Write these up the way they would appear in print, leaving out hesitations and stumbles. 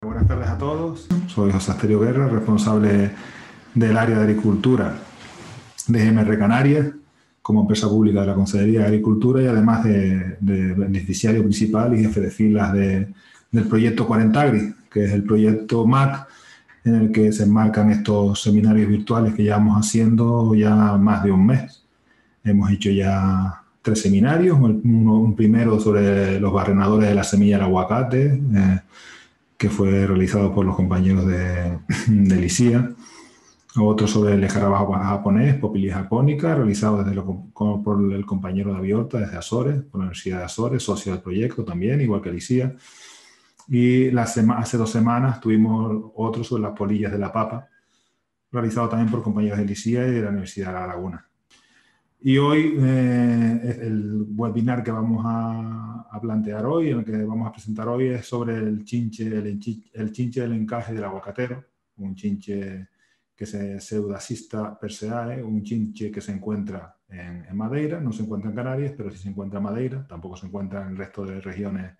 Buenas tardes a todos. Soy José Asterio Guerra, responsable del área de agricultura de GMR Canarias, como empresa pública de la Consejería de Agricultura y además de beneficiario principal y jefe de filas del proyecto 40 Agri, que es el proyecto MAC en el que se enmarcan estos seminarios virtuales que llevamos haciendo ya más de un mes. Hemos hecho ya 3 seminarios, un primero sobre los barrenadores de la semilla del aguacate, que fue realizado por los compañeros de LISIA, otro sobre el escarabajo japonés, Popilia japonica, realizado por el compañero David Horta desde Azores, por la Universidad de Azores, socio del proyecto también, igual que LISIA. Y hace 2 semanas tuvimos otro sobre las polillas de la papa, realizado también por compañeros de LISIA y de la Universidad de La Laguna. Y hoy, el webinar que vamos a plantear hoy, en el que vamos a presentar hoy, es sobre el chinche del encaje del aguacatero, un chinche que es Pseudacista perseae, un chinche que se encuentra en Madeira, no se encuentra en Canarias, pero sí se encuentra en Madeira, tampoco se encuentra en el resto de regiones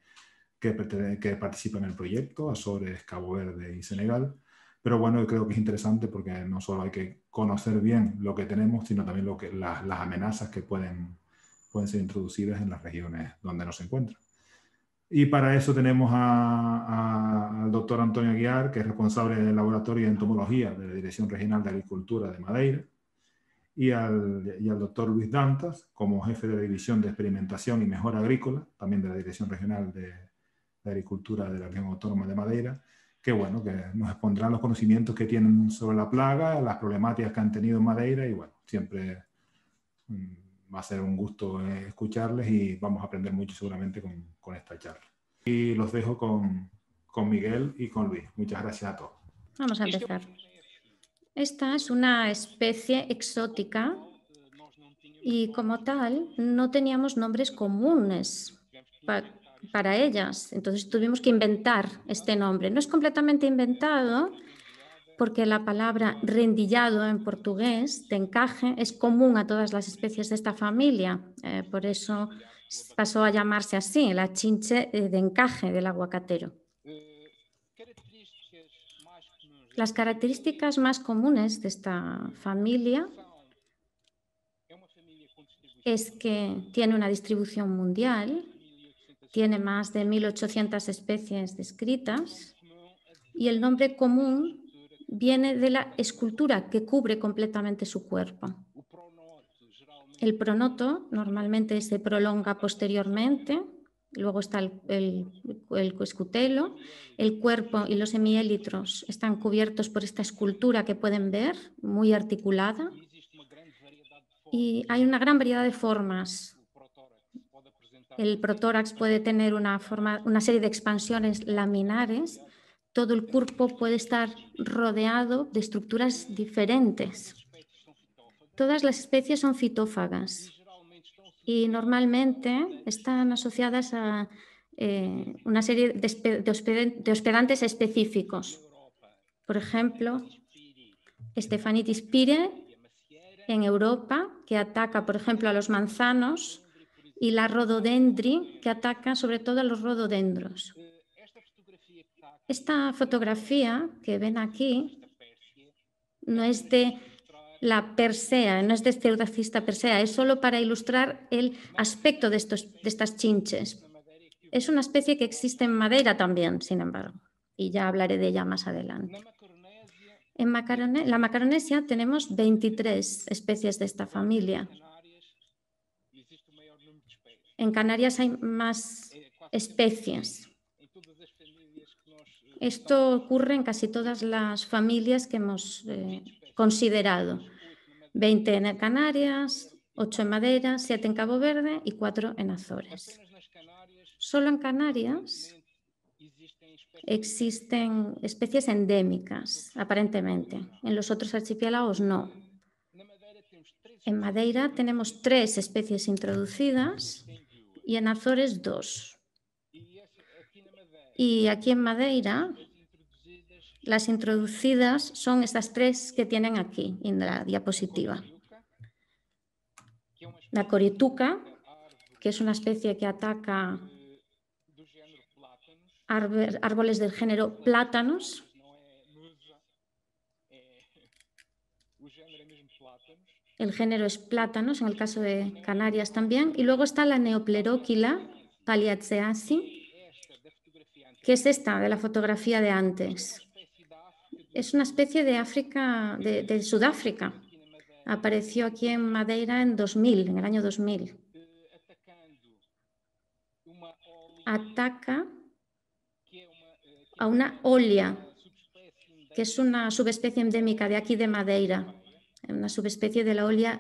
que participan en el proyecto, Azores, Cabo Verde y Senegal. Pero bueno, yo creo que es interesante porque no solo hay que conocer bien lo que tenemos, sino también las amenazas que pueden ser introducidas en las regiones donde no se encuentran. Y para eso tenemos al doctor Antonio Aguiar, que es responsable del Laboratorio de Entomología de la Dirección Regional de Agricultura de Madeira, y al doctor Luis Dantas, como jefe de la División de Experimentación y Mejora Agrícola, también de la Dirección Regional de Agricultura de la Región Autónoma de Madeira, que bueno, que nos expondrán los conocimientos que tienen sobre la plaga, las problemáticas que han tenido en Madeira y bueno, siempre va a ser un gusto escucharles y vamos a aprender mucho seguramente con esta charla. Y los dejo con Miguel y con Luis. Muchas gracias a todos. Vamos a empezar. Esta es una especie exótica y como tal no teníamos nombres comunes para ellas. Entonces tuvimos que inventar este nombre. No es completamente inventado porque la palabra rendillado en portugués, de encaje, es común a todas las especies de esta familia. Por eso pasó a llamarse así, la chinche de encaje del aguacatero. Las características más comunes de esta familia es que tiene una distribución mundial, tiene más de 1.800 especies descritas y el nombre común viene de la escultura que cubre completamente su cuerpo. El pronoto normalmente se prolonga posteriormente, luego está el escutelo, el cuerpo y los hemiélitros están cubiertos por esta escultura que pueden ver, muy articulada, y hay una gran variedad de formas. El protórax puede tener una serie de expansiones laminares. Todo el cuerpo puede estar rodeado de estructuras diferentes. Todas las especies son fitófagas y normalmente están asociadas a una serie de hospedantes específicos. Por ejemplo, Stephanitis pire en Europa, que ataca, por ejemplo, a los manzanos, y la rhododendri, que ataca sobre todo a los rododendros. Esta fotografía que ven aquí no es de la persea, no es de Pseudacista persea, es solo para ilustrar el aspecto de estas chinches. Es una especie que existe en Madeira también, sin embargo, y ya hablaré de ella más adelante. En la Macaronesia tenemos 23 especies de esta familia. En Canarias hay más especies. Esto ocurre en casi todas las familias que hemos considerado. 20 en Canarias, 8 en Madeira, 7 en Cabo Verde y 4 en Azores. Solo en Canarias existen especies endémicas, aparentemente. En los otros archipiélagos no. En Madeira tenemos 3 especies introducidas y en Azores 2. Y aquí en Madeira, las introducidas son estas 3 que tienen aquí en la diapositiva. La corituca, que es una especie que ataca árboles del género plátanos. El género es plátanos, en el caso de Canarias también. Y luego está la Neopleróquila palliatzeasi, que es esta de la fotografía de antes. Es una especie de África, de Sudáfrica. Apareció aquí en Madeira en 2000, en el año 2000. Ataca a una olia, que es una subespecie endémica de aquí de Madeira, una subespecie de la olia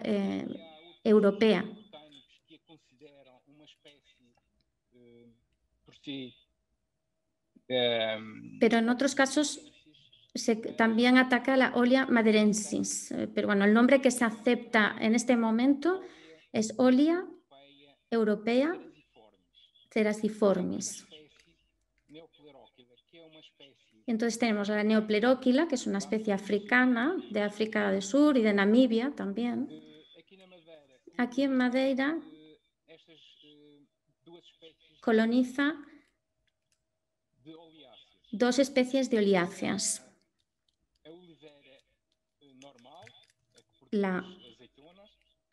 europea. Pero en otros casos también ataca la Olia madeirensis. Pero bueno, el nombre que se acepta en este momento es Olia europea cerasiformis. Entonces tenemos la Neopleróquila, que es una especie africana, de África del Sur y de Namibia también. Aquí en Madeira coloniza dos especies de oliáceas.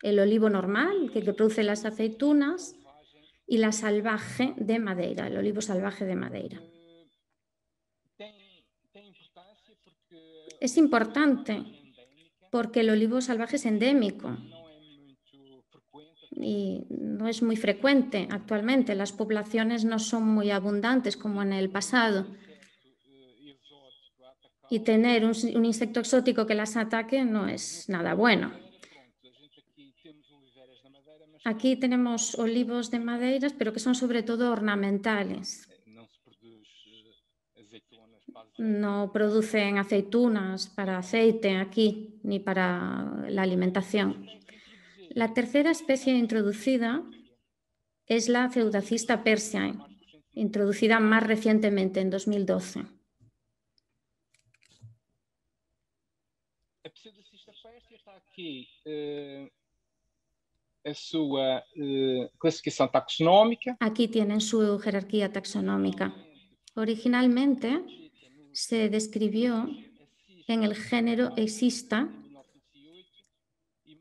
El olivo normal, que produce las aceitunas, y la salvaje de Madeira, el olivo salvaje de Madeira. Es importante porque el olivo salvaje es endémico y no es muy frecuente actualmente. Las poblaciones no son muy abundantes como en el pasado. Y tener un insecto exótico que las ataque no es nada bueno. Aquí tenemos olivos de Madeira, pero que son sobre todo ornamentales. No producen aceitunas para aceite aquí, ni para la alimentación. La tercera especie introducida es la Pseudacista persiae, introducida más recientemente, en 2012. A Pseudacista persia está aquí su clasificación taxonómica. Aquí tienen su jerarquía taxonómica. Originalmente se describió en el género Exista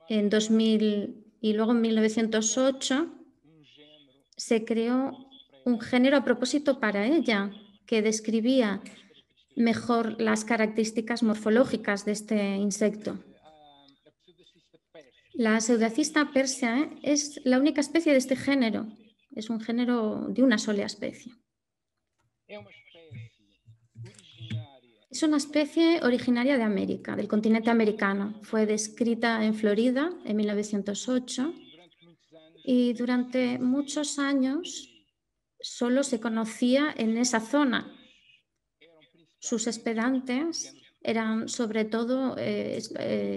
en 2000 y luego en 1908 se creó un género a propósito para ella que describía mejor las características morfológicas de este insecto. La Pseudacista persiae es la única especie de este género. Es un género de una sola especie. Es una especie originaria de América, del continente americano. Fue descrita en Florida en 1908 y durante muchos años solo se conocía en esa zona. Sus hospedantes eran sobre todo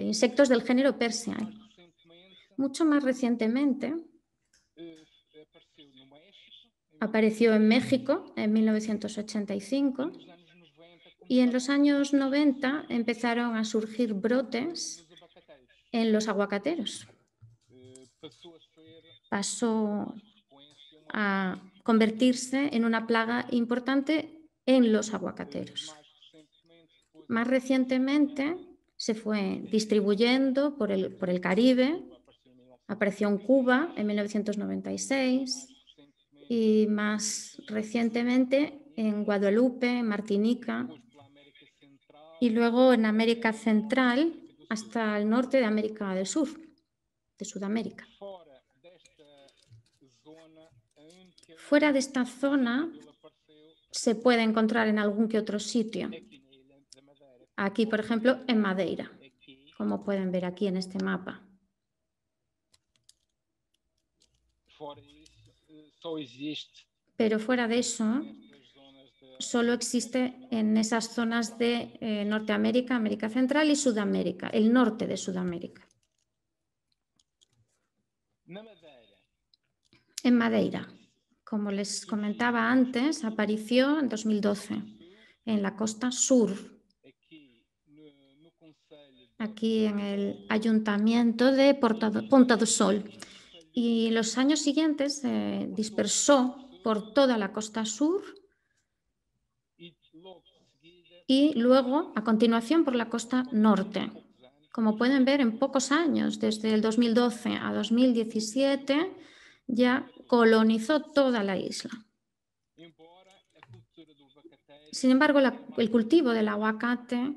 insectos del género Persiae. Mucho más recientemente apareció en México en 1985 y en los años 90 empezaron a surgir brotes en los aguacateros. Pasó a convertirse en una plaga importante en los aguacateros. Más recientemente se fue distribuyendo por el Caribe, apareció en Cuba en 1996 y más recientemente en Guadalupe, en Martinica y luego en América Central hasta el norte de América del Sur, de Sudamérica. Fuera de esta zona se puede encontrar en algún que otro sitio. Aquí, por ejemplo, en Madeira, como pueden ver aquí en este mapa. Pero fuera de eso, solo existe en esas zonas de Norteamérica, América Central y Sudamérica, el norte de Sudamérica. En Madeira, como les comentaba antes, apareció en 2012 en la costa sur, aquí en el ayuntamiento de Ponta do Sol. Y los años siguientes se dispersó por toda la costa sur y luego, a continuación, por la costa norte. Como pueden ver, en pocos años, desde el 2012 a 2017, ya colonizó toda la isla. Sin embargo, el cultivo del aguacate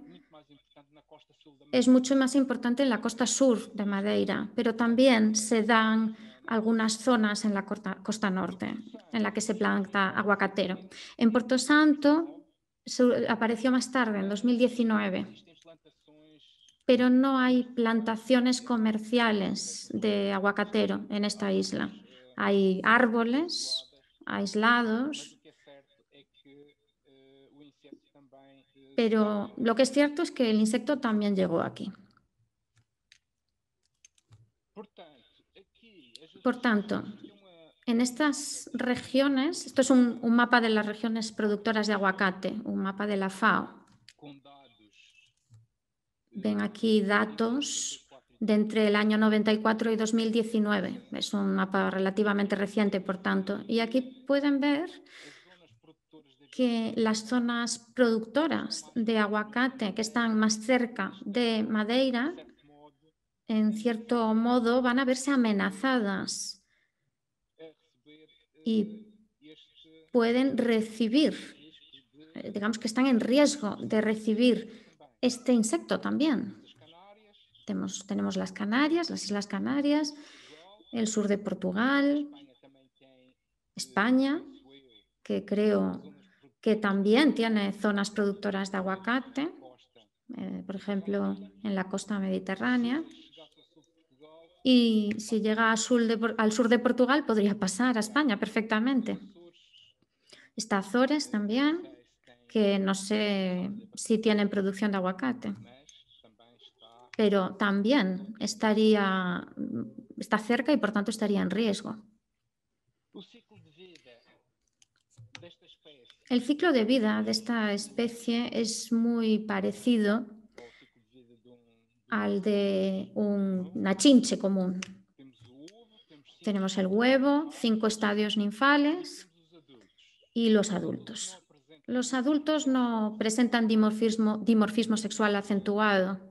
es mucho más importante en la costa sur de Madeira, pero también se dan algunas zonas en la costa norte en la que se planta aguacatero. En Porto Santo apareció más tarde, en 2019, pero no hay plantaciones comerciales de aguacatero en esta isla. Hay árboles aislados, pero lo que es cierto es que el insecto también llegó aquí. Por tanto, en estas regiones, esto es un mapa de las regiones productoras de aguacate, un mapa de la FAO. Ven aquí datos de entre el año 94 y 2019. Es un mapa relativamente reciente, por tanto. Y aquí pueden ver que las zonas productoras de aguacate que están más cerca de Madeira, en cierto modo, van a verse amenazadas y pueden recibir, digamos que están en riesgo de recibir este insecto también. Tenemos las Canarias, las Islas Canarias, el sur de Portugal, España, que creo que también tiene zonas productoras de aguacate, por ejemplo, en la costa mediterránea. Y si llega al sur de Portugal, podría pasar a España perfectamente. Está Azores también, que no sé si tienen producción de aguacate, pero también está cerca y por tanto estaría en riesgo. El ciclo de vida de esta especie es muy parecido al de una chinche común. Tenemos el huevo, 5 estadios ninfales y los adultos. Los adultos no presentan dimorfismo sexual acentuado.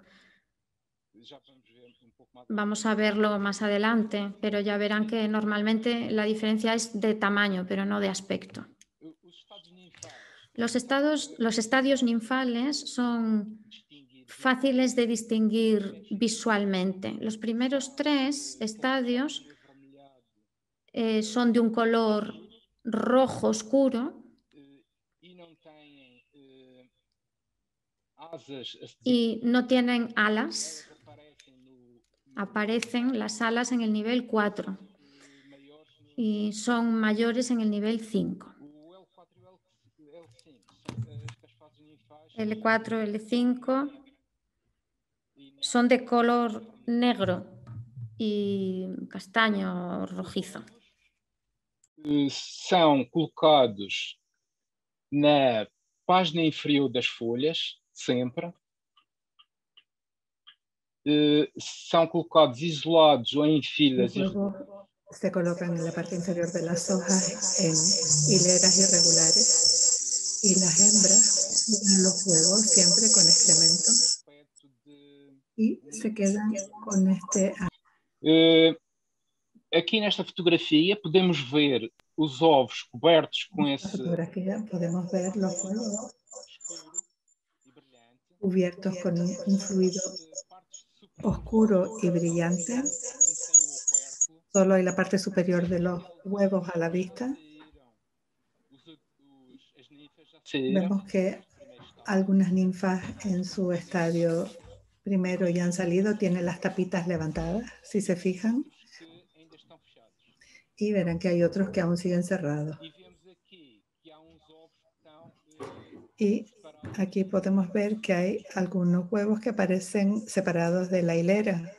Vamos a verlo más adelante, pero ya verán que normalmente la diferencia es de tamaño, pero no de aspecto. Los estadios ninfales son fáciles de distinguir visualmente. Los primeros 3 estadios son de un color rojo oscuro y no tienen alas. Aparecen las alas en el nivel 4 y son mayores en el nivel 5. L4, L5 son de color negro y castaño rojizo. São colocados na página inferior das folhas, sempre. São colocados isolados ou em filas. Se colocan en la parte inferior de las hojas en hileras irregulares y las hembras ponen los huevos siempre con excrementos y se quedan con este. Aqui nesta fotografia podemos ver os ovos cobertos com esse. Fotografía podemos ver los huevos cubiertos con un fluido oscuro y brillante. Solo hay la parte superior de los huevos a la vista. Vemos que algunas ninfas en su estadio primero ya han salido, tienen las tapitas levantadas, si se fijan. Y verán que hay otros que aún siguen cerrados. Y aquí podemos ver que hay algunos huevos que aparecen separados de la hilera,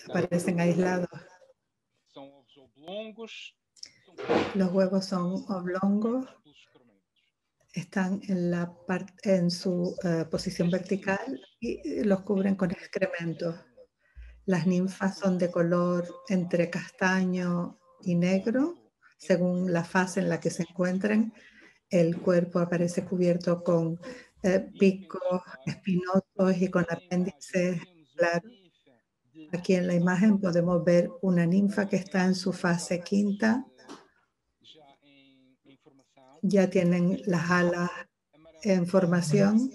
aparecen aislados. Los huevos son oblongos, están en su posición vertical y los cubren con excrementos. Las ninfas son de color entre castaño y negro, según la fase en la que se encuentren. El cuerpo aparece cubierto con picos espinosos y con apéndices claros. Aquí en la imagen podemos ver una ninfa que está en su fase quinta. Ya tienen las alas en formación.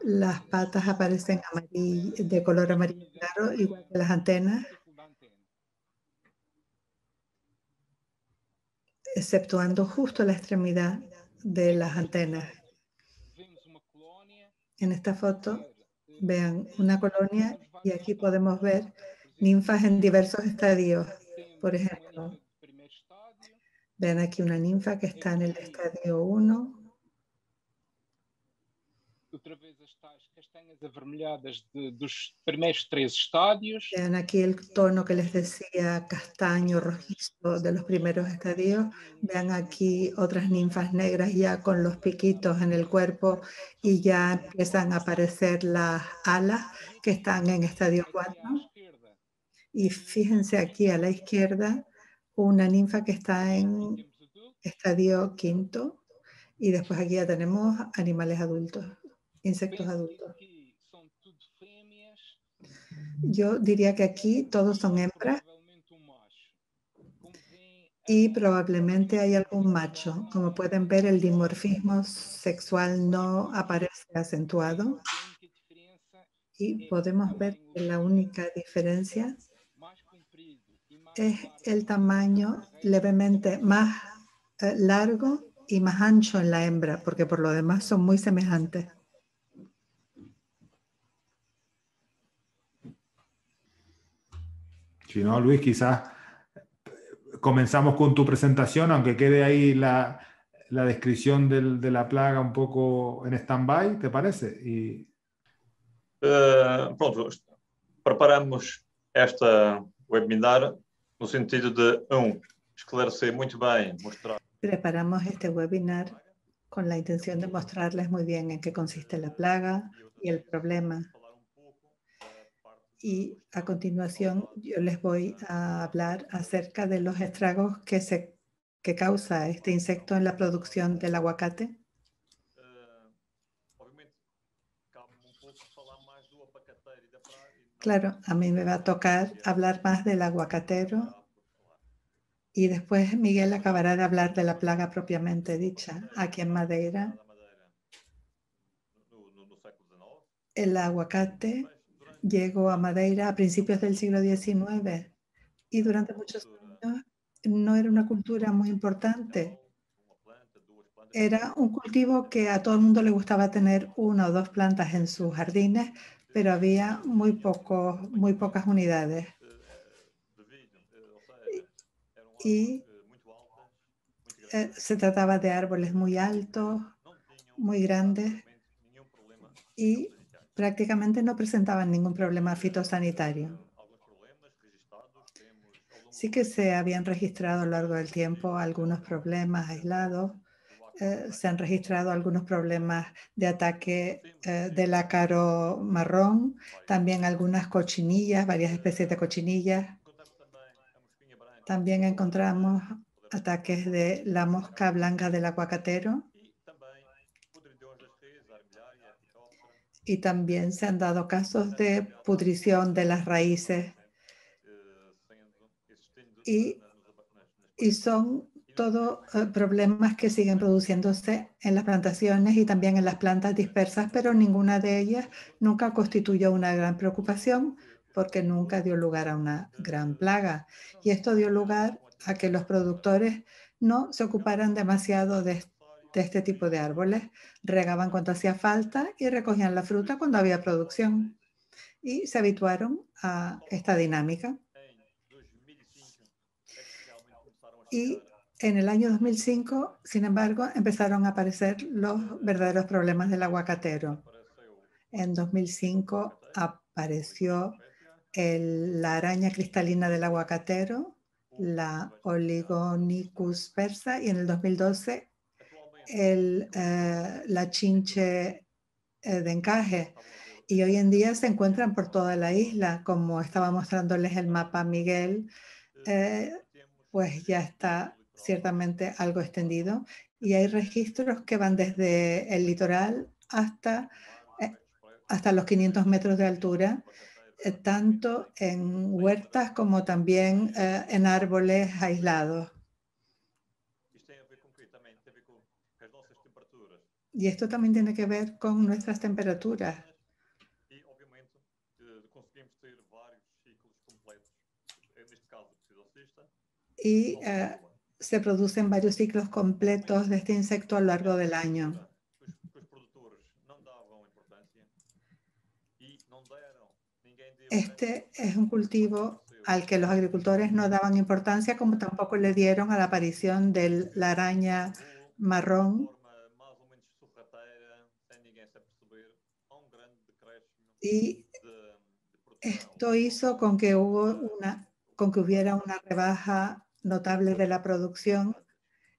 Las patas aparecen de color amarillo claro, igual que las antenas, exceptuando justo la extremidad de las antenas. En esta foto, vean una colonia y aquí podemos ver ninfas en diversos estadios. Por ejemplo, vean aquí una ninfa que está en el estadio 1. Outra vez as tais castanhas avermelhadas dos primeiros 3 estádios. Vean aquí el tono que les decía, castaño rojizo de los primeros estadios. Vean aquí otras ninfas negras ya con los piquitos en el cuerpo y ya empiezan a aparecer las alas que están en estadio 4. Y fíjense aquí a la izquierda una ninfa que está en estadio 5 y después aquí ya tenemos animales adultos, insectos adultos. Yo diría que aquí todos son hembras y probablemente hay algún macho. Como pueden ver, el dimorfismo sexual no aparece acentuado y podemos ver que la única diferencia es el tamaño levemente más largo y más ancho en la hembra, porque por lo demás son muy semejantes. Si no, Luis, quizás comenzamos con tu presentación, aunque quede ahí la descripción de la plaga un poco en stand-by, ¿te parece? Pronto, preparamos esta webinar no sentido de, esclarecer muito bem, mostrar. Preparamos este webinar con la intención de mostrarles muy bien en qué consiste la plaga y el problema. Y a continuación yo les voy a hablar acerca de los estragos que causa este insecto en la producción del aguacate. Claro, a mí me va a tocar hablar más del aguacatero y después Miguel acabará de hablar de la plaga propiamente dicha. Aquí en Madeira, el aguacate llegó a Madeira a principios del siglo XIX y durante muchos años no era una cultura muy importante. Era un cultivo que a todo el mundo le gustaba tener una o dos plantas en sus jardines, pero había muy pocas unidades. Y se trataba de árboles muy altos, muy grandes y prácticamente no presentaban ningún problema fitosanitario. Sí que se habían registrado a lo largo del tiempo algunos problemas aislados. Se han registrado algunos problemas de ataque del ácaro marrón, también algunas cochinillas, varias especies de cochinillas. También encontramos ataques de la mosca blanca del aguacatero. Y también se han dado casos de pudrición de las raíces. Y son todos problemas que siguen produciéndose en las plantaciones y también en las plantas dispersas, pero ninguna de ellas nunca constituyó una gran preocupación porque nunca dio lugar a una gran plaga. Y esto dio lugar a que los productores no se ocuparan demasiado de este tipo de árboles, regaban cuando hacía falta y recogían la fruta cuando había producción. Y se habituaron a esta dinámica. Y en el año 2005, sin embargo, empezaron a aparecer los verdaderos problemas del aguacatero. En 2005 apareció la araña cristalina del aguacatero, la Oligonicus persa, y en el 2012 la chinche de encaje. Y hoy en día se encuentran por toda la isla, como estaba mostrándoles el mapa Miguel, pues ya está ciertamente algo extendido. Y hay registros que van desde el litoral hasta los 500 metros de altura, tanto en huertas como también en árboles aislados. Y esto también tiene que ver con nuestras temperaturas. Y se producen varios ciclos completos de este insecto a lo largo del año. Este es un cultivo al que los agricultores no daban importancia, como tampoco le dieron a la aparición de la araña marrón. Y esto hizo con que hubiera una rebaja notable de la producción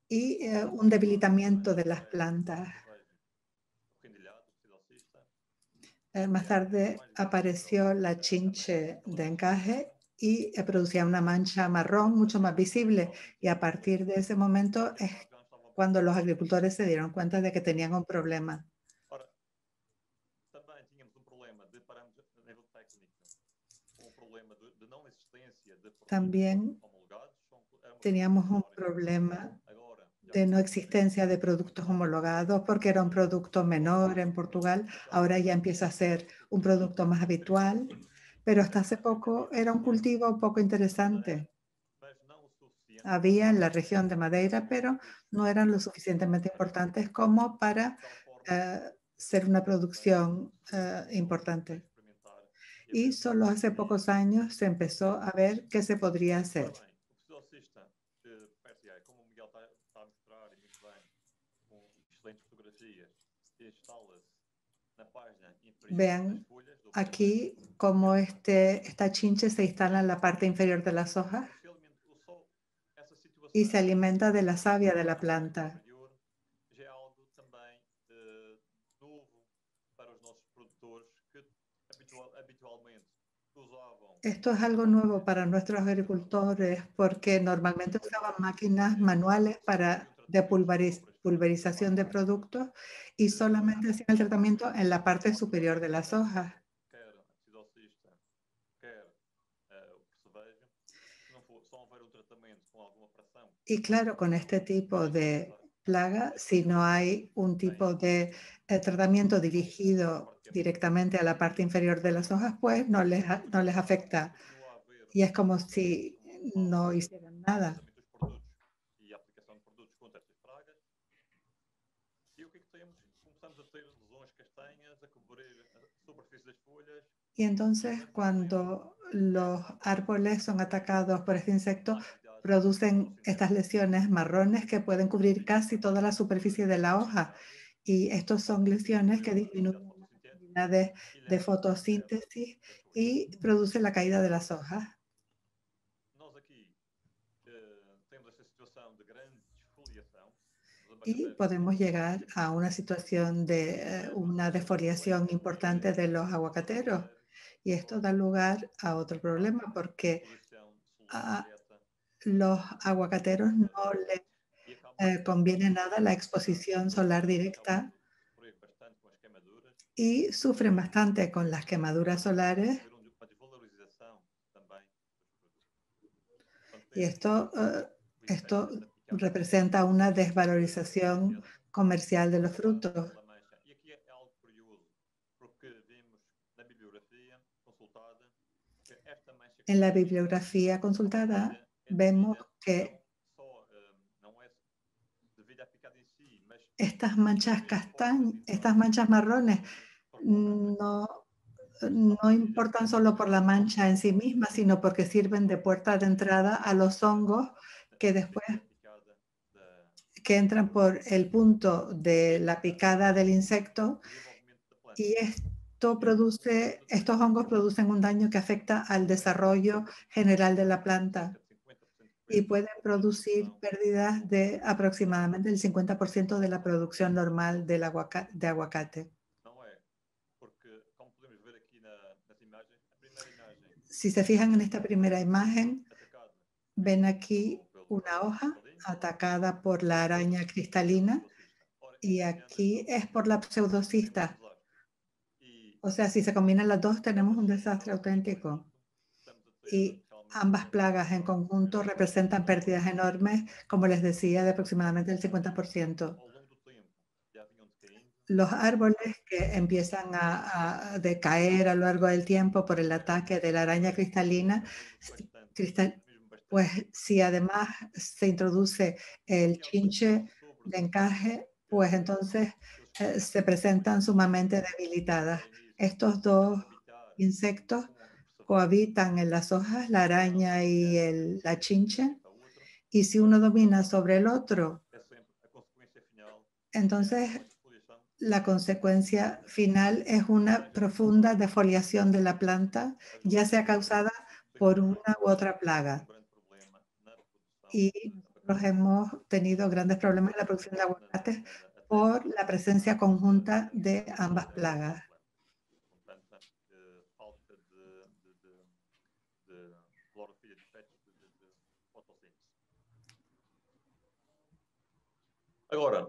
y un debilitamiento de las plantas. Más tarde apareció la chinche de encaje y producía una mancha marrón mucho más visible. Y a partir de ese momento es cuando los agricultores se dieron cuenta de que tenían un problema. También teníamos un problema de no existencia de productos homologados porque era un producto menor en Portugal. Ahora ya empieza a ser un producto más habitual, pero hasta hace poco era un cultivo poco interesante. Había en la región de Madeira, pero no eran lo suficientemente importantes como para ser una producción importante. Y solo hace pocos años se empezó a ver qué se podría hacer. Vean aquí cómo esta chinche se instala en la parte inferior de las hojas y se alimenta de la savia de la planta. Esto es algo nuevo para nuestros agricultores porque normalmente usaban máquinas manuales para pulverización de productos y solamente hacían el tratamiento en la parte superior de las hojas. Y claro, con este tipo de plaga, si no hay un tipo de tratamiento dirigido directamente a la parte inferior de las hojas, pues no les afecta. Y es como si no hicieran nada. Y entonces, cuando los árboles son atacados por este insecto, producen estas lesiones marrones que pueden cubrir casi toda la superficie de la hoja. Y estos son lesiones que disminuyen las actividades de fotosíntesis y producen la caída de las hojas. Y podemos llegar a una situación de una defoliación importante de los aguacateros. Y esto da lugar a otro problema porque a los aguacateros no les conviene nada la exposición solar directa y sufren bastante con las quemaduras solares. Y esto representa una desvalorización comercial de los frutos. En la bibliografía consultada vemos que estas manchas marrones no importan solo por la mancha en sí misma, sino porque sirven de puerta de entrada a los hongos que después entran por el punto de la picada del insecto y estos hongos producen un daño que afecta al desarrollo general de la planta y pueden producir pérdidas de aproximadamente el 50% de la producción normal de aguacate. Si se fijan en esta primera imagen, ven aquí una hoja atacada por la araña cristalina y aquí es por la pseudocista. O sea, si se combinan las dos, tenemos un desastre auténtico. Y ambas plagas en conjunto representan pérdidas enormes, como les decía, de aproximadamente el 50%. Los árboles que empiezan a decaer a lo largo del tiempo por el ataque de la araña cristalina, pues si además se introduce el chinche de encaje, pues entonces se presentan sumamente debilitadas. Estos dos insectos cohabitan en las hojas, la araña y la chinche, y si uno domina sobre el otro, entonces la consecuencia final es una profunda defoliación de la planta, ya sea causada por una u otra plaga. Y nosotros hemos tenido grandes problemas en la producción de aguacates por la presencia conjunta de ambas plagas. Agora,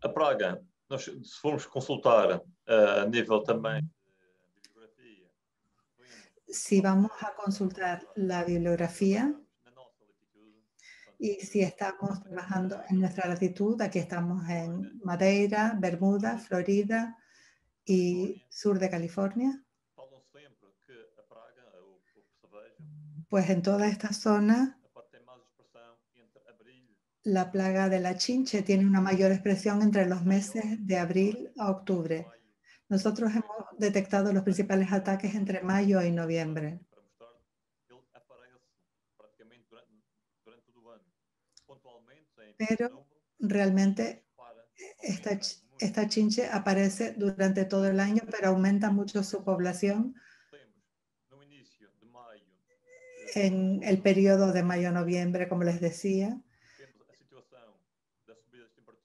a praga, se formos consultar a nível também de bibliografia. Si vamos a consultar la bibliografía y si estamos trabajando en nuestra latitud, aquí estamos en Madeira, Bermuda, Florida y sur de California, pues en toda esta zona la plaga de la chinche tiene una mayor expresión entre los meses de abril a octubre. Nosotros hemos detectado los principales ataques entre mayo y noviembre. Pero realmente esta chinche aparece durante todo el año, pero aumenta mucho su población en el periodo de mayo-noviembre, como les decía,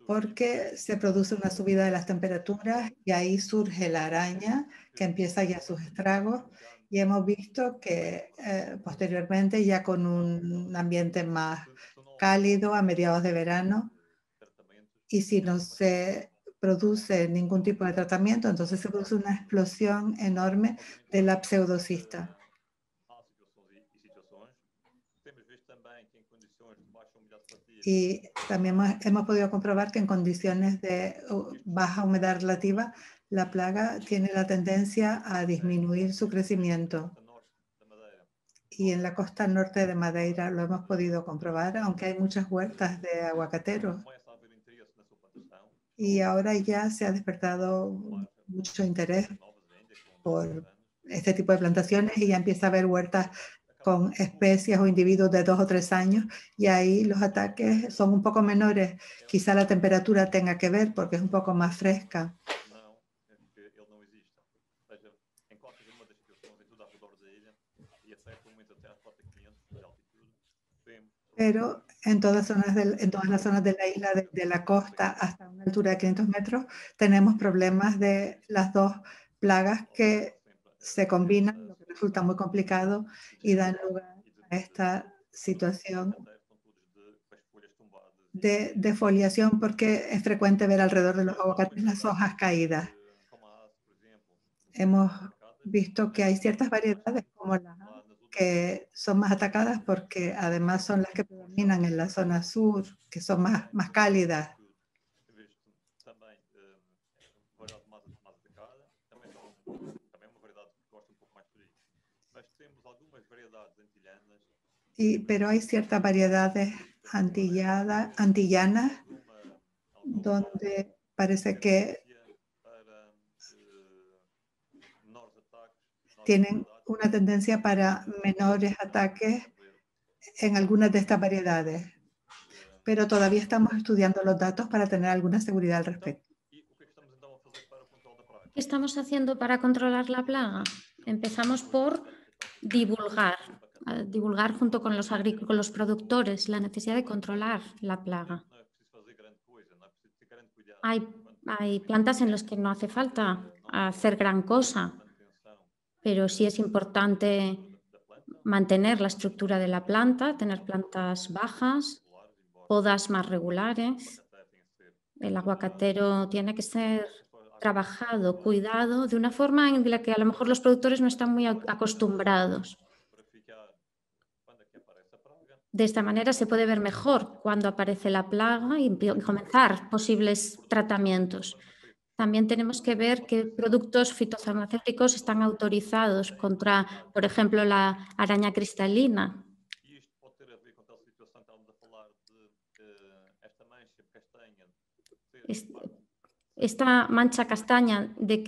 porque se produce una subida de las temperaturas y ahí surge la araña que empieza ya sus estragos, y hemos visto que posteriormente, ya con un ambiente más cálido a mediados de verano, y si no se produce ningún tipo de tratamiento, entonces se produce una explosión enorme de la pseudocista. Y también hemos podido comprobar que en condiciones de baja humedad relativa, la plaga tiene la tendencia a disminuir su crecimiento. Y en la costa norte de Madeira lo hemos podido comprobar, aunque hay muchas huertas de aguacateros. Y ahora ya se ha despertado mucho interés por este tipo de plantaciones y ya empieza a haber huertas con especies o individuos de 2 o 3 años, y ahí los ataques son un poco menores. Quizá la temperatura tenga que ver porque es un poco más fresca. Pero en todas las zonas de la isla, desde la costa hasta una altura de 500 metros, tenemos problemas de las dos plagas que se combinan, lo que resulta muy complicado y dan lugar a esta situación de defoliación, porque es frecuente ver alrededor de los aguacates las hojas caídas. Hemos visto que hay ciertas variedades como las que son más atacadas porque además son las que predominan en la zona sur, que son más cálidas. Pero hay ciertas variedades antillanas donde parece que tienen una tendencia para menores ataques en algunas de estas variedades. Pero todavía estamos estudiando los datos para tener alguna seguridad al respecto. ¿Qué estamos haciendo para controlar la plaga? Empezamos por divulgar junto con los productores la necesidad de controlar la plaga. Hay plantas en las que no hace falta hacer gran cosa, pero sí es importante mantener la estructura de la planta, tener plantas bajas podas más regulares. El aguacatero tiene que ser trabajado, cuidado, de una forma en la que a lo mejor los productores no están muy acostumbrados. De esta manera se puede ver mejor cuando aparece la plaga y comenzar posibles tratamientos. También tenemos que ver qué productos fitofarmacéuticos están autorizados contra, por ejemplo, la araña cristalina. Esta mancha castaña de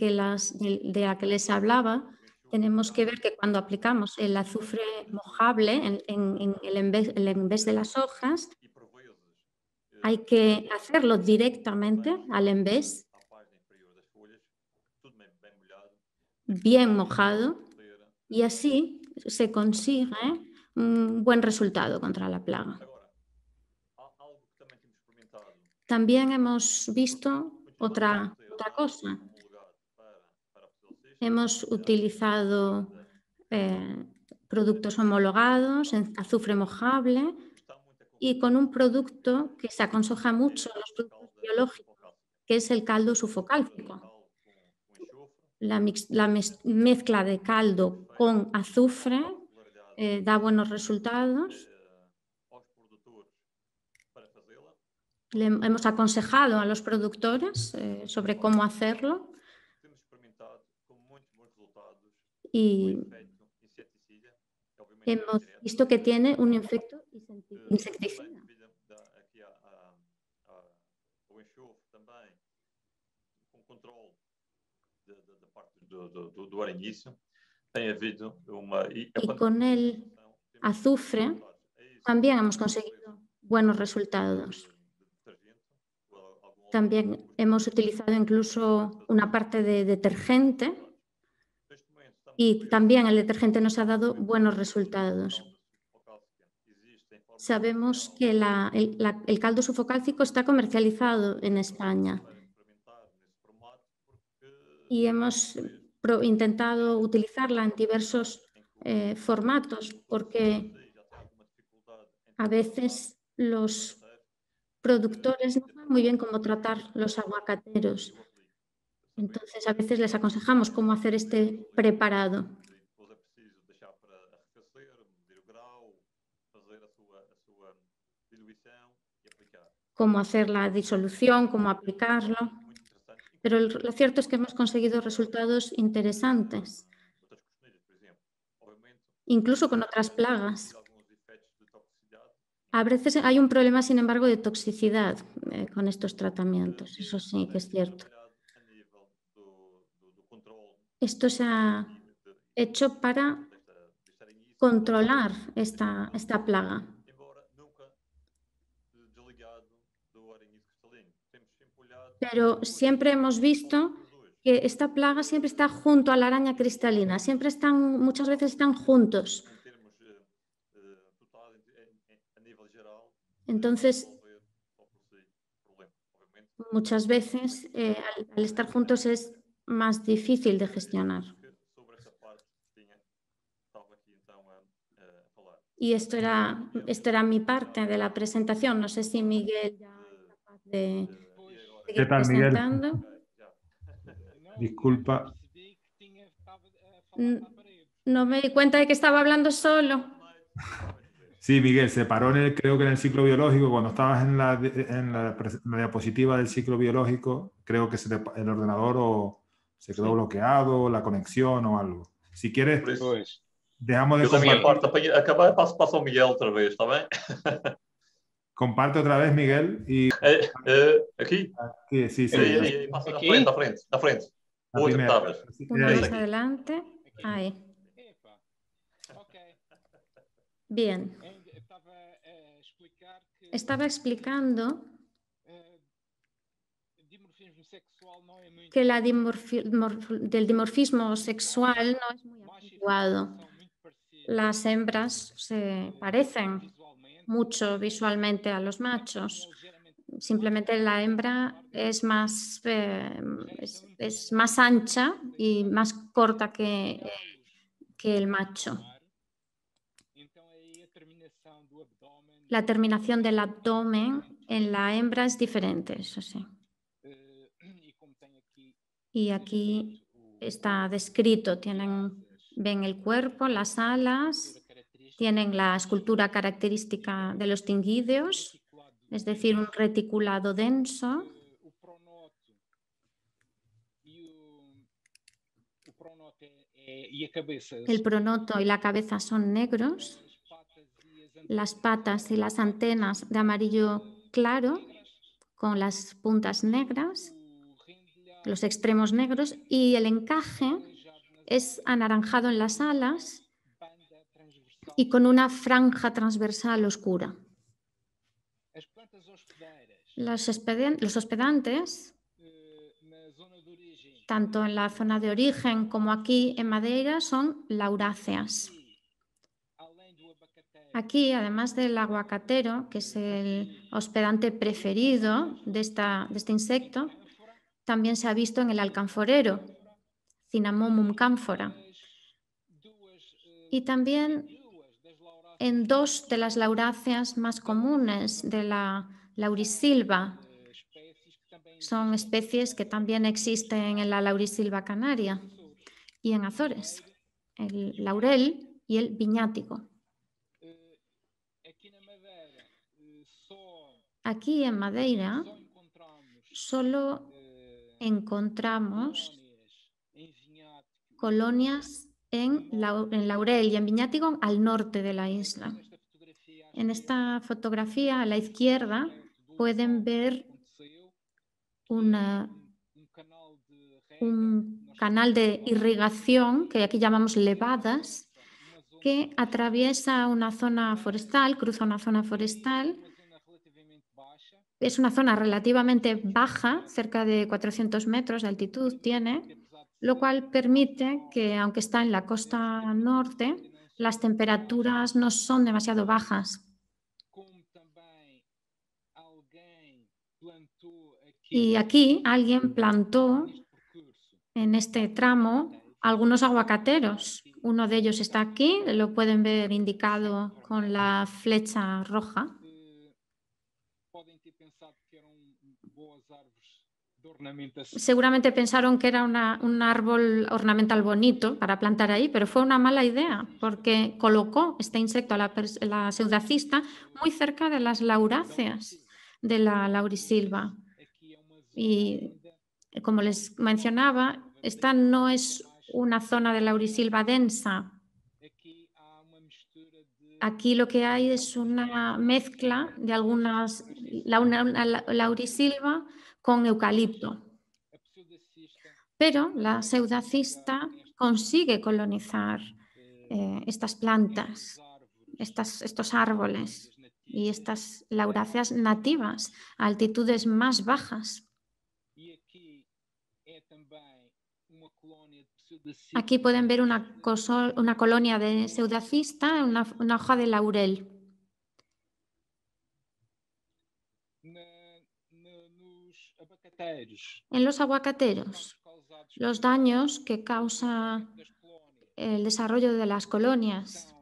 la que les hablaba, tenemos que ver que cuando aplicamos el azufre mojable en el envés de las hojas, hay que hacerlo directamente al envés, bien mojado, y así se consigue un buen resultado contra la plaga. También hemos visto otra cosa. Hemos utilizado productos homologados en azufre mojable y con un producto que se aconseja mucho en los productos biológicos, que es el caldo sufocálcico. La mezcla de caldo con azufre da buenos resultados. Le hemos aconsejado a los productores sobre cómo hacerlo y hemos visto que tiene un efecto insecticida. Y con el azufre también hemos conseguido buenos resultados. También hemos utilizado incluso una parte de detergente y también el detergente nos ha dado buenos resultados. Sabemos que el caldo sufocálcico está comercializado en España y hemos intentado utilizarla en diversos formatos porque a veces los productores no saben muy bien cómo tratar los aguacateros. Entonces, a veces les aconsejamos cómo hacer este preparado. Cómo hacer la disolución, cómo aplicarlo. Pero lo cierto es que hemos conseguido resultados interesantes, incluso con otras plagas. A veces hay un problema, sin embargo, de toxicidad con estos tratamientos. Eso sí que es cierto. Esto se ha hecho para controlar esta plaga. Pero siempre hemos visto que esta plaga siempre está junto a la araña cristalina, muchas veces están juntos. Entonces, muchas veces al estar juntos es más difícil de gestionar. Y esto era mi parte de la presentación. No sé si Miguel ya es capaz de seguir presentando. Miguel? Disculpa. No me di cuenta de que estaba hablando solo. Sí, Miguel, se paró creo que en el ciclo biológico, cuando estabas en la diapositiva del ciclo biológico, creo que el ordenador se quedó bloqueado, la conexión o algo. Si quieres, dejamos de compartir. Acabei, passo ao Miguel outra vez, está bem? Comparte otra vez, Miguel. Y... ¿Aquí? Aquí, sí. Ahí, pasa à frente. Outra que estavas. Una más adelante. Ahí. Bien. Estaba explicando que del dimorfismo sexual no es muy acentuado. Las hembras se parecen mucho visualmente a los machos. Simplemente la hembra es más ancha y más corta que el macho. La terminación del abdomen en la hembra es diferente, eso sí. Y aquí está descrito, ven el cuerpo, las alas, tienen la escultura característica de los tinguídeos, es decir, un reticulado denso. El pronoto y la cabeza son negros, las patas y las antenas de amarillo claro con las puntas negras, los extremos negros, y el encaje es anaranjado en las alas y con una franja transversal oscura. Los hospedantes, tanto en la zona de origen como aquí en Madeira, son lauráceas. Aquí, además del aguacatero, que es el hospedante preferido de este insecto, también se ha visto en el alcanforero, Cinnamomum camphora, y también en dos de las lauráceas más comunes de la laurisilva. Son especies que también existen en la laurisilva canaria y en Azores, el laurel y el viñático. Aquí en Madeira solo encontramos colonias en laurel y en viñático al norte de la isla. En esta fotografía a la izquierda pueden ver un canal de irrigación, que aquí llamamos levadas, que atraviesa una zona forestal, cruza una zona forestal. Es una zona relativamente baja, cerca de 400 metros de altitud tiene, lo cual permite que, aunque está en la costa norte, las temperaturas no son demasiado bajas. Y aquí alguien plantó en este tramo algunos aguacateros. Uno de ellos está aquí, lo pueden ver indicado con la flecha roja. Seguramente pensaron que era un árbol ornamental bonito para plantar ahí, pero fue una mala idea porque colocó este insecto, la seudacista, muy cerca de las lauráceas de la laurisilva. Y como les mencionaba, esta no es una zona de laurisilva densa. Aquí lo que hay es una mezcla de algunas laurisilva con eucalipto. Pero la seudacista consigue colonizar estas plantas, estos árboles y estas lauráceas nativas a altitudes más bajas. Aquí pueden ver una colonia de seudacista, una hoja de laurel. En los aguacateros, los daños que causa el desarrollo de las colonias,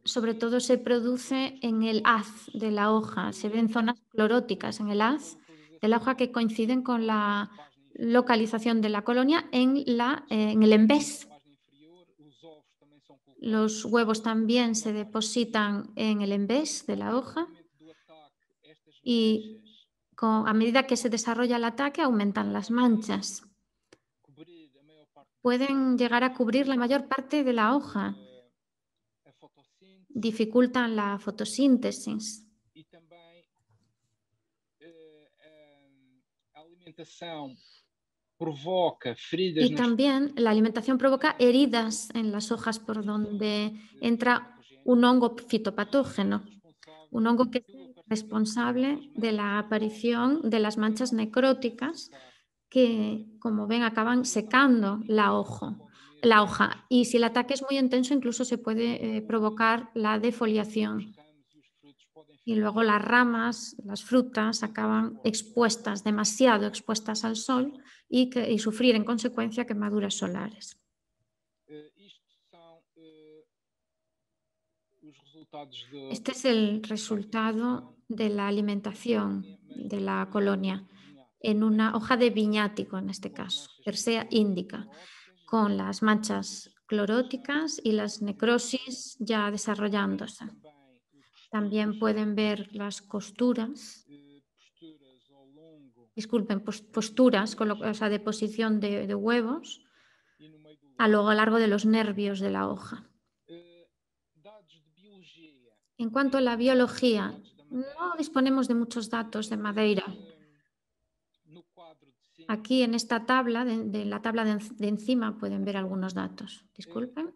sobre todo se produce en el haz de la hoja. Se ven zonas cloróticas en el haz de la hoja que coinciden con la localización de la colonia en el embés. Los huevos también se depositan en el embés de la hoja y a medida que se desarrolla el ataque aumentan las manchas. Pueden llegar a cubrir la mayor parte de la hoja, dificultan la fotosíntesis. Y también la alimentación provoca heridas en las hojas por donde entra un hongo fitopatógeno, un hongo que es responsable de la aparición de las manchas necróticas que, como ven, acaban secando la hoja. Y si el ataque es muy intenso, incluso se puede provocar la defoliación. Y luego las ramas, las frutas, acaban expuestas, demasiado expuestas al sol y sufrir en consecuencia quemaduras solares. Este es el resultado de la alimentación de la colonia en una hoja de viñático, en este caso, Persea índica, con las manchas cloróticas y las necrosis ya desarrollándose. También pueden ver las costuras, disculpen, posturas, o sea, de posición de huevos a lo largo de los nervios de la hoja. En cuanto a la biología, no disponemos de muchos datos de Madeira. Aquí en esta tabla, de la tabla de encima, pueden ver algunos datos. Disculpen.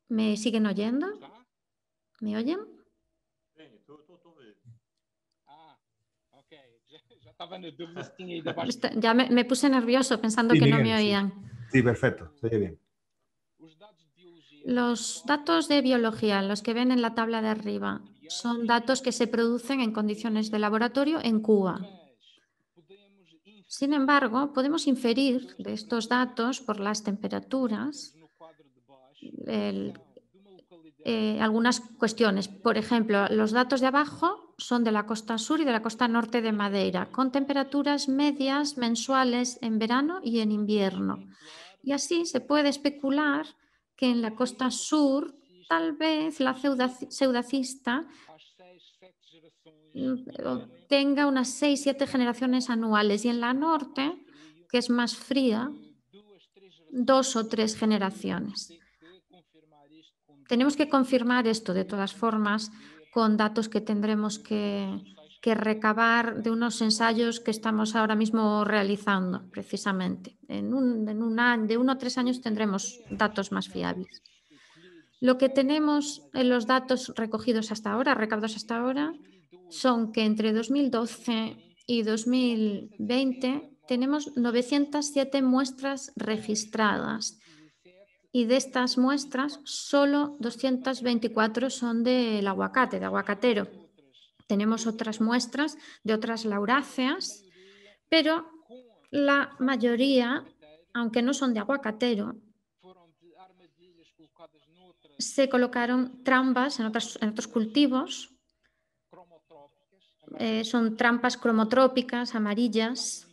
¿Me siguen oyendo? ¿Me oyen? Ya me puse nervioso pensando que no me oían. Sí, perfecto, se oye bien. Los datos de biología, los que ven en la tabla de arriba, son datos que se producen en condiciones de laboratorio en Cuba. Sin embargo, podemos inferir de estos datos por las temperaturas algunas cuestiones. Por ejemplo, los datos de abajo son de la costa sur y de la costa norte de Madeira, con temperaturas medias mensuales en verano y en invierno. Y así se puede especular que en la costa sur tal vez la seudacista tenga unas 6-7 generaciones anuales y en la norte, que es más fría, 2 o 3 generaciones. Tenemos que confirmar esto de todas formas con datos que tendremos que recabar de unos ensayos que estamos ahora mismo realizando, precisamente. De 1 a 3 años tendremos datos más fiables. Lo que tenemos en los datos recogidos hasta ahora, recabados hasta ahora, son que entre 2012 y 2020 tenemos 907 muestras registradas. Y de estas muestras, solo 224 son del aguacate, de aguacatero. Tenemos otras muestras de otras lauráceas, pero la mayoría, aunque no son de aguacatero, se colocaron trampas en otros cultivos. Son trampas cromotrópicas, amarillas,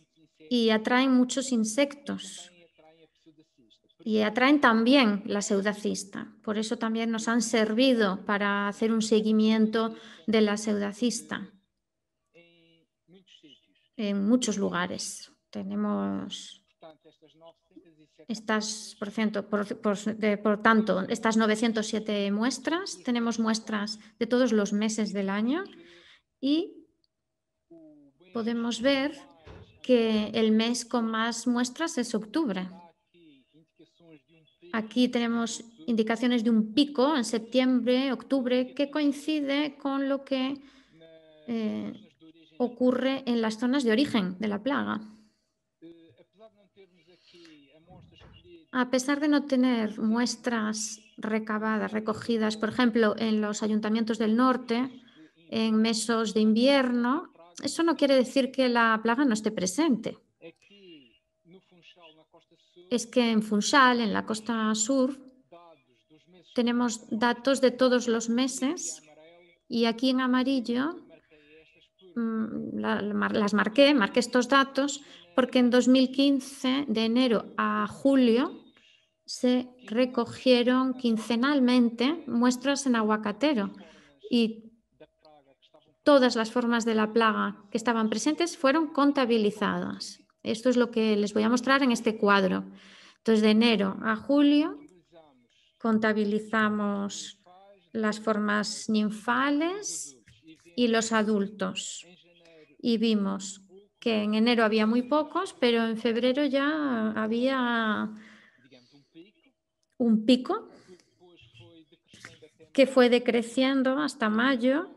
y atraen muchos insectos. Y atraen también la seudacista. Por eso también nos han servido para hacer un seguimiento de la seudacista en muchos lugares. Tenemos por tanto, estas 907 muestras. Tenemos muestras de todos los meses del año y podemos ver que el mes con más muestras es octubre. Aquí tenemos indicaciones de un pico en septiembre, octubre, que coincide con lo que ocurre en las zonas de origen de la plaga. A pesar de no tener muestras recabadas, recogidas, por ejemplo, en los ayuntamientos del norte, en meses de invierno, eso no quiere decir que la plaga no esté presente. Es que en Funchal, en la costa sur, tenemos datos de todos los meses y aquí en amarillo marqué estos datos porque en 2015, de enero a julio, se recogieron quincenalmente muestras en aguacatero y todas las formas de la plaga que estaban presentes fueron contabilizadas. Esto es lo que les voy a mostrar en este cuadro. Entonces, de enero a julio contabilizamos las formas ninfales y los adultos. Y vimos que en enero había muy pocos, pero en febrero ya había un pico que fue decreciendo hasta mayo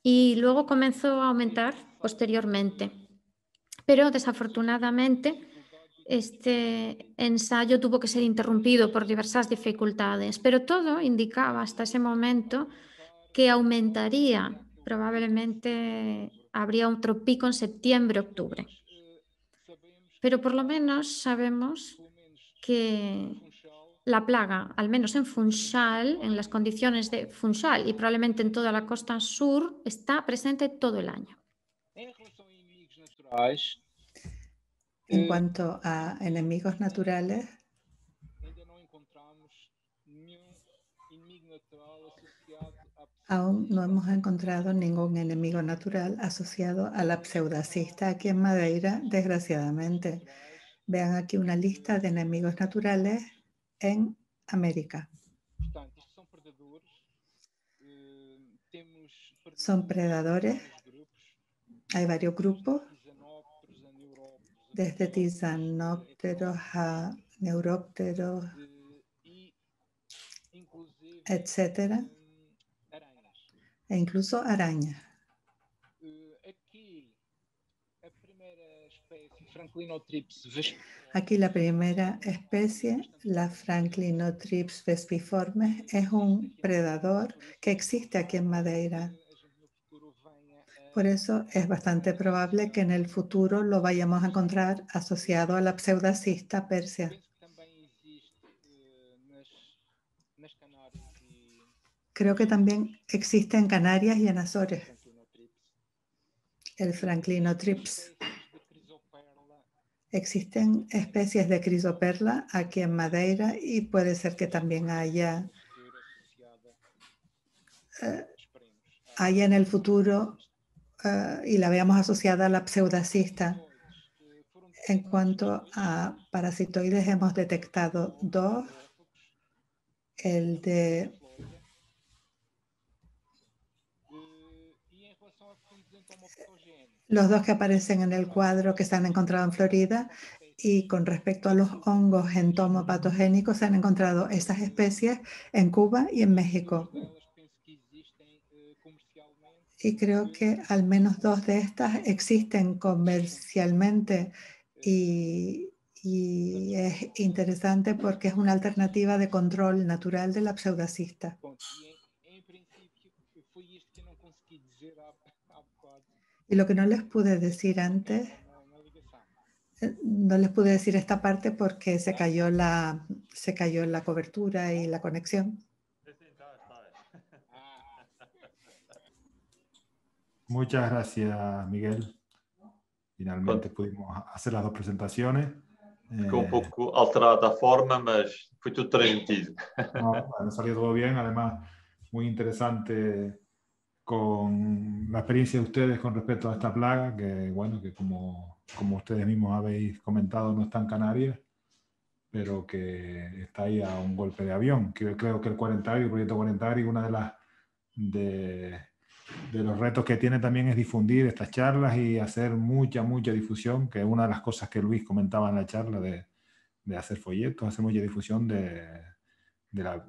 y luego comenzó a aumentar posteriormente. Pero desafortunadamente este ensayo tuvo que ser interrumpido por diversas dificultades, pero todo indicaba hasta ese momento que aumentaría. Probablemente habría otro pico en septiembre, octubre. Pero por lo menos sabemos que la plaga, al menos en Funchal, en las condiciones de Funchal y probablemente en toda la costa sur, está presente todo el año. Em relação a inimigos naturais, En cuanto a enemigos naturales, ainda não encontramos nenhum inimigo natural associado à aún no hemos encontrado ningún enemigo natural asociado a la pseudocista aquí en Madeira, desgraciadamente. Vean aquí una lista de enemigos naturales en América. Portanto, isto são predadores. Temos Son predadores. vários grupos, Hay varios grupos, tisanópteros, aneurópteros, desde tisanópteros a neurópteros, e inclusive etcétera, aranhas. e incluso arañas. Aqui a primeira espécie, Franklinothrips vespa, Aquí la primera especie, la Franklinothrips vespiformes, es un predador que existe aquí en Madeira. a gente no futuro venha a Por eso es bastante probable que en el futuro lo vayamos a encontrar asociado a la pseudocista persia. penso que também existe nas Canárias e Creo que también existe en Canarias y en Azores Franklinothrips. el Franklinothrips. Espécies de Chrysoperla, Existen especies de crisoperla aquí en Madeira y puede ser que también haya ser associada, esperemos, haya en el futuro y la veamos asociada a la pseudocista. foram En cuanto a parasitoides, hemos detectado dos, el de Flórida. E em relação a fungos entomopatogénicos, los dos que aparecen en el cuadro que se han encontrado en Florida, y con respecto a los hongos entomopatogénicos, se han encontrado esas especies en Cuba y en México. delas penso que existem comercialmente. Y creo que al menos dos de estas existen comercialmente y es interesante porque es una alternativa de control natural de la pseudocista. Pronto, e em princípio foi isto que eu não consegui dizer há bocado Y lo que no les pude decir antes, na ligação. no les pude decir esta parte porque se cayó la cobertura y la conexión. Muchas gracias, Miguel. Finalmente pudimos hacer las dos presentaciones. Ficou um pouco alterada a forma, mas foi tudo transmitido. No, bueno, salió todo bien, además muy interesante con la experiencia de ustedes con respecto a esta plaga, que bueno, que como ustedes mismos habéis comentado no está en Canarias, pero que está ahí a un golpe de avión. Creo que el proyecto Cuarentario, una de los retos que tiene también es difundir estas charlas y hacer mucha difusión, que es una de las cosas que Luis comentaba en la charla de hacer folletos, hacer mucha difusión de la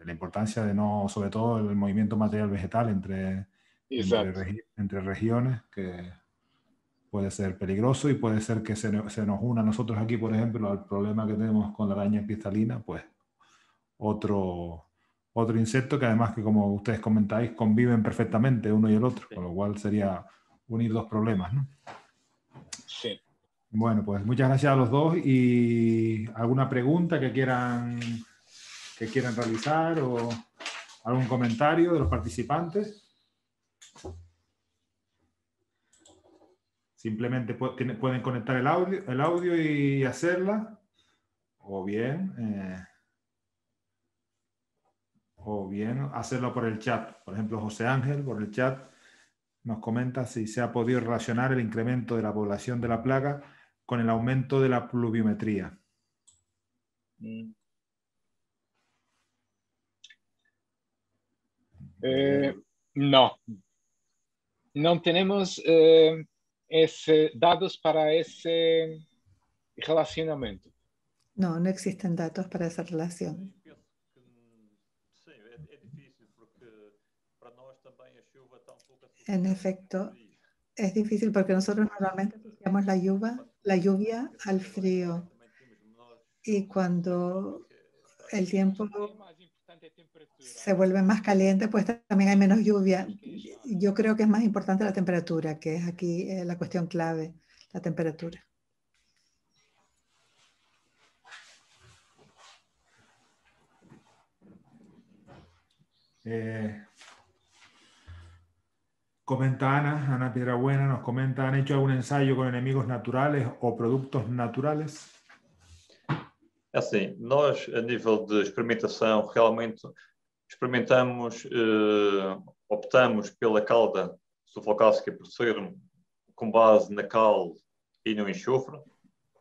importancia de no, sobre todo el movimiento material vegetal entre regiones, que puede ser peligroso y puede ser que se nos una a nosotros aquí, por ejemplo, al problema que tenemos con la araña cristalina, pues otro insecto que además que, como ustedes comentáis, conviven perfectamente uno y el otro, con lo cual sería unir dos problemas, ¿no? Sí. Bueno, pues muchas gracias a los dos. ¿Y alguna pregunta que quieran realizar o algún comentario de los participantes? Simplemente pueden conectar el audio y hacerla, o bien hacerlo por el chat. Por ejemplo, José Ángel por el chat nos comenta si se ha podido relacionar el incremento de la población de la plaga con el aumento de la pluviometría. No tenemos datos para ese relacionamiento. No, no existen datos para esa relación. En efecto, es difícil porque nosotros normalmente asociamos la lluvia al frío. Y cuando el tiempo se vuelve más caliente, pues también hay menos lluvia. Yo creo que es más importante la temperatura, que es aquí la cuestión clave, la temperatura. Comenta Ana Piedrabuena, nos comenta, ¿han hecho algún ensayo con enemigos naturales o productos naturales? Assim, nós, a nível de experimentação, realmente experimentamos, optamos pela calda sulfocálcica por ser com base na cal y no enxofre,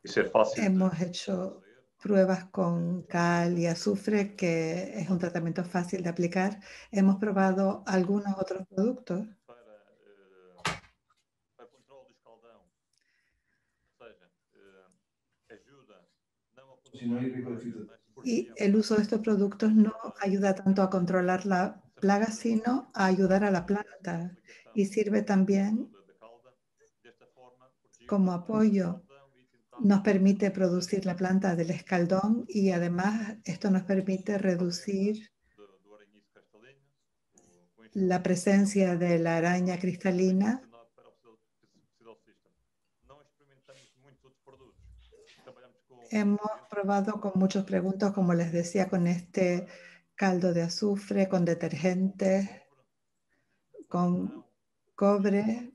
y ser fácil. Hemos hecho pruebas con cal y azufre, que es un tratamiento fácil de aplicar. Hemos probado algunos otros productos. Para controle do escaldão, ou seja, ajuda não a controlar. Y el uso de estos productos no ayuda tanto a controlar la plaga, sino a ayudar a la planta. Y sirve también como apoyo. Nos permite producir la planta del escaldón y además esto nos permite reducir la presencia de la araña cristalina. Hemos probado con muchos productos, como les decía, con este caldo de azufre, con detergentes, con cobre.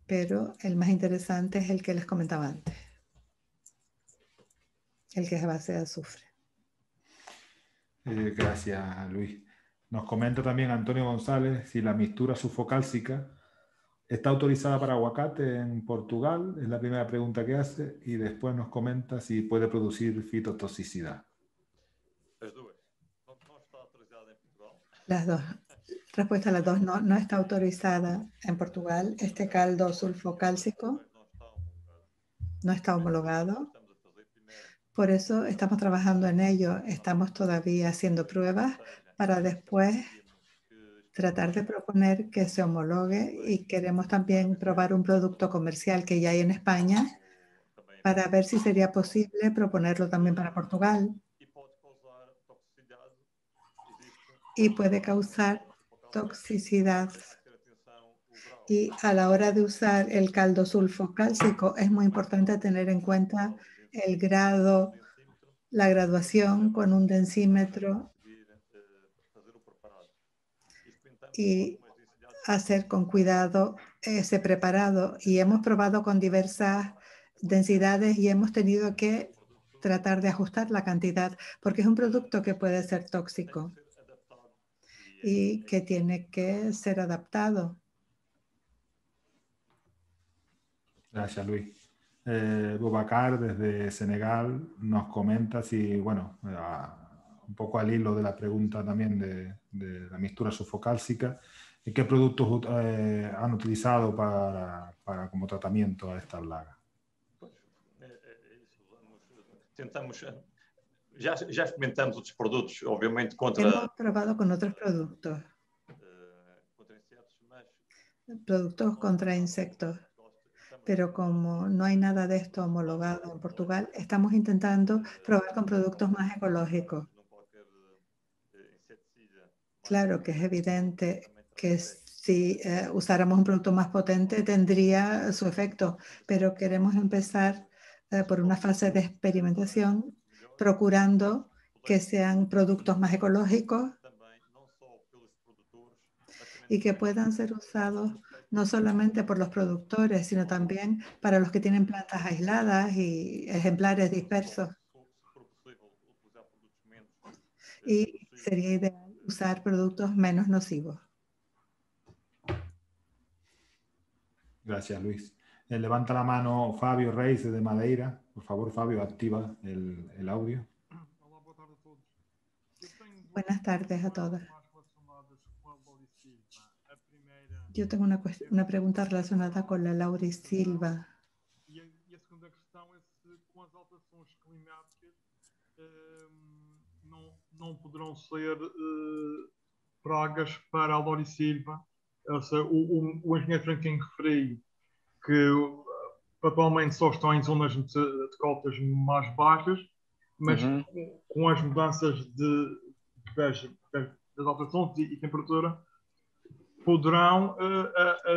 Pero el más interesante es el que les comentaba antes, el que es a base de azufre. Gracias, Luis. Nos comenta también Antonio González si la mixtura sulfocálcica está autorizada para aguacate en Portugal. Es la primera pregunta que hace. Y después nos comenta si puede producir fitotoxicidad. Las dos. Respuesta a las dos. No está autorizada en Portugal. Este caldo sulfocálcico no está homologado. Por eso estamos trabajando en ello. Estamos todavía haciendo pruebas para después tratar de proponer que se homologue, y queremos también probar un producto comercial que ya hay en España para ver si sería posible proponerlo también para Portugal. Y puede causar toxicidad. Y a la hora de usar el caldo sulfocálcico es muy importante tener en cuenta el grado, la graduación con un densímetro y hacer con cuidado ese preparado. Y hemos probado con diversas densidades y hemos tenido que tratar de ajustar la cantidad, porque es un producto que puede ser tóxico y que tiene que ser adaptado. Gracias, Luis. Boubacar, desde Senegal, nos comenta si, bueno, un poco al hilo de la pregunta también de la mixtura sulfocálcica, ¿qué productos han utilizado para como tratamiento a esta plaga? Tentamos, já experimentamos outros produtos, obviamente contra... Hemos probado con otros productos. Productos contra insectos. Pero como no hay nada de esto homologado en Portugal, estamos intentando probar con productos más ecológicos. Claro que es evidente que si usáramos un producto más potente tendría su efecto, pero queremos empezar por una fase de experimentación, procurando que sean productos más ecológicos y que puedan ser usados no solamente por los productores, sino también para los que tienen plantas aisladas y ejemplares dispersos. Y sería ideal usar productos menos nocivos. Gracias, Luis. Levanta la mano Fabio Reis de Madeira. Por favor, Fabio, activa el audio. Buenas tardes a todos. Yo tengo una pregunta relacionada con la laurisilva. E a segunda questão é se com as alterações climáticas não poderão ser pragas para a laurisilva. O engenheiro Franklin referiu que atualmente só estão em zonas de cotas mais baixas, mas com as mudanças das alterações e temperatura poderão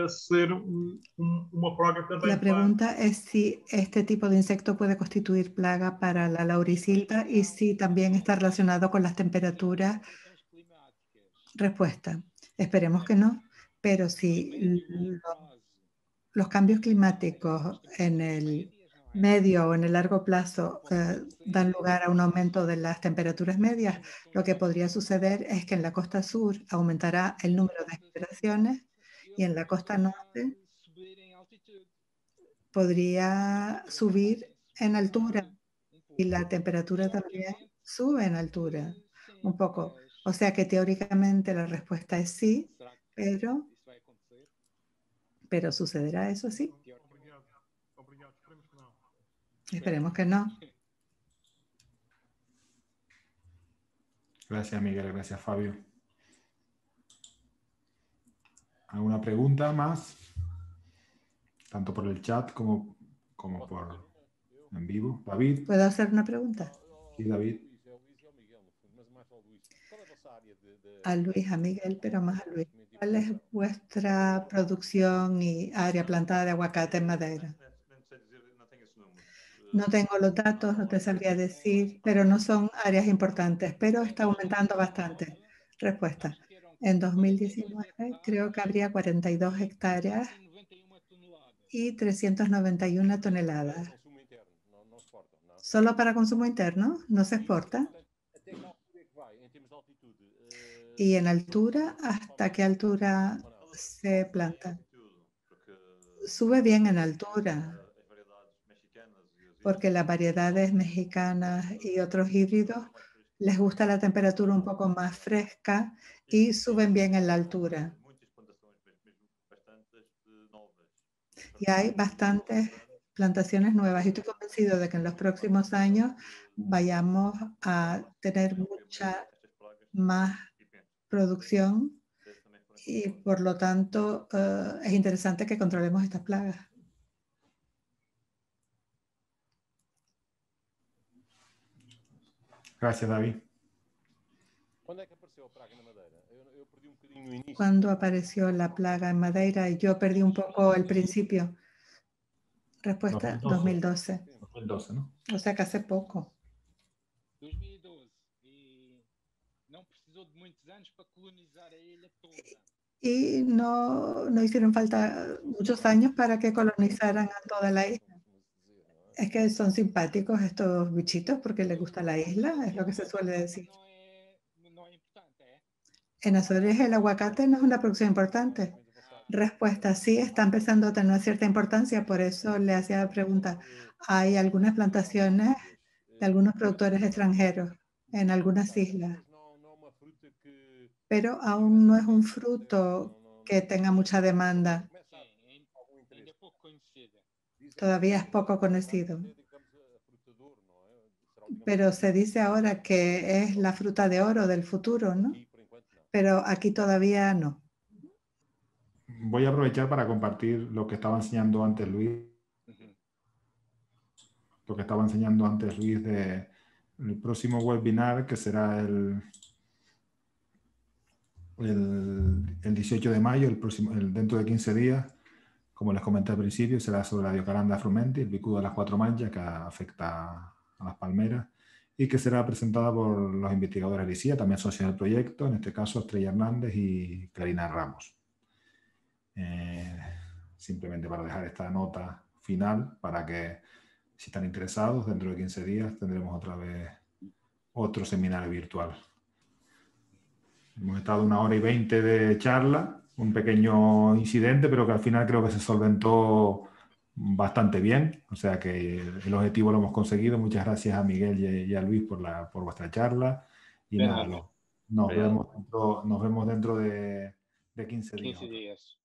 ser uma praga também. La pregunta es si este tipo de insecto puede constituir plaga para la laurisilva y si también está relacionado con las temperaturas. Respuesta: esperemos que no, pero si los cambios climáticos en el medio o en el largo plazo dan lugar a un aumento de las temperaturas medias, lo que podría suceder es que en la costa sur aumentará el número de generaciones y en la costa norte podría subir en altura y la temperatura también sube en altura un poco. O sea que teóricamente la respuesta es sí, pero ¿sucederá eso sí? Obrigado. Esperemos que não. Esperemos que no. Gracias, Miguel. Gracias, Fabio. ¿Alguna pregunta más? Tanto por el chat como por en vivo. David. ¿Puedo hacer una pregunta? Sí, David. A Luis, a Miguel, pero más a Luis. ¿Cuál es vuestra producción y área plantada de aguacate en Madeira? No tengo los datos, no te sabría decir, pero no son áreas importantes, pero está aumentando bastante. Respuesta: en 2019 creo que habría 42 hectáreas y 391 toneladas. ¿Solo para consumo interno? ¿No se exporta? ¿Y en altura? ¿Hasta qué altura se planta? Sube bien en altura, porque las variedades mexicanas y otros híbridos les gusta la temperatura un poco más fresca y suben bien en la altura. Y hay bastantes plantaciones nuevas y estoy convencido de que en los próximos años vayamos a tener mucha más producción y por lo tanto es interesante que controlemos estas plagas. Gracias, David. ¿Cuándo apareció la plaga en Madeira? Yo perdí un poco el principio. Respuesta: 2012. 2012, ¿no? O sea que hace poco. 2012. E não precisou de muitos anos para colonizar a ilha toda. Y no hicieron falta muchos años para que colonizaran a toda la isla. Es que son simpáticos estos bichitos porque les gusta la isla, es lo que se suele decir. Não é importante, é? En Azores el aguacate no es una producción importante. Respuesta: sí, está empezando a tener cierta importancia, por eso le hacía la pregunta. Hay algunas plantaciones de algunos productores extranjeros en algunas islas, pero aún no es un fruto que tenga mucha demanda. Ainda é pouco conhecida. Todavía es poco conocido. Pero se dice ahora que es la fruta de oro del futuro, ¿no? Pero aquí todavía no. Voy a aprovechar para compartir lo que estaba enseñando antes Luis. Lo que estaba enseñando antes Luis del próximo webinar, que será el 18 de mayo, dentro de 15 días. Como les comenté al principio, será sobre la Diocaranda frumentis, el picudo de las cuatro manchas que afecta a las palmeras y que será presentada por los investigadores de ICIA, también socios del proyecto, en este caso Estrella Hernández y Clarina Ramos. Simplemente para dejar esta nota final para que, si están interesados, dentro de 15 días tendremos otra vez otro seminario virtual. Hemos estado 1 hora y 20 de charla, un pequeño incidente, pero que al final creo que se solventó bastante bien. O sea que el objetivo lo hemos conseguido. Muchas gracias a Miguel y a Luis por vuestra charla. Y nada, nos vemos dentro de 15 días. 15 días.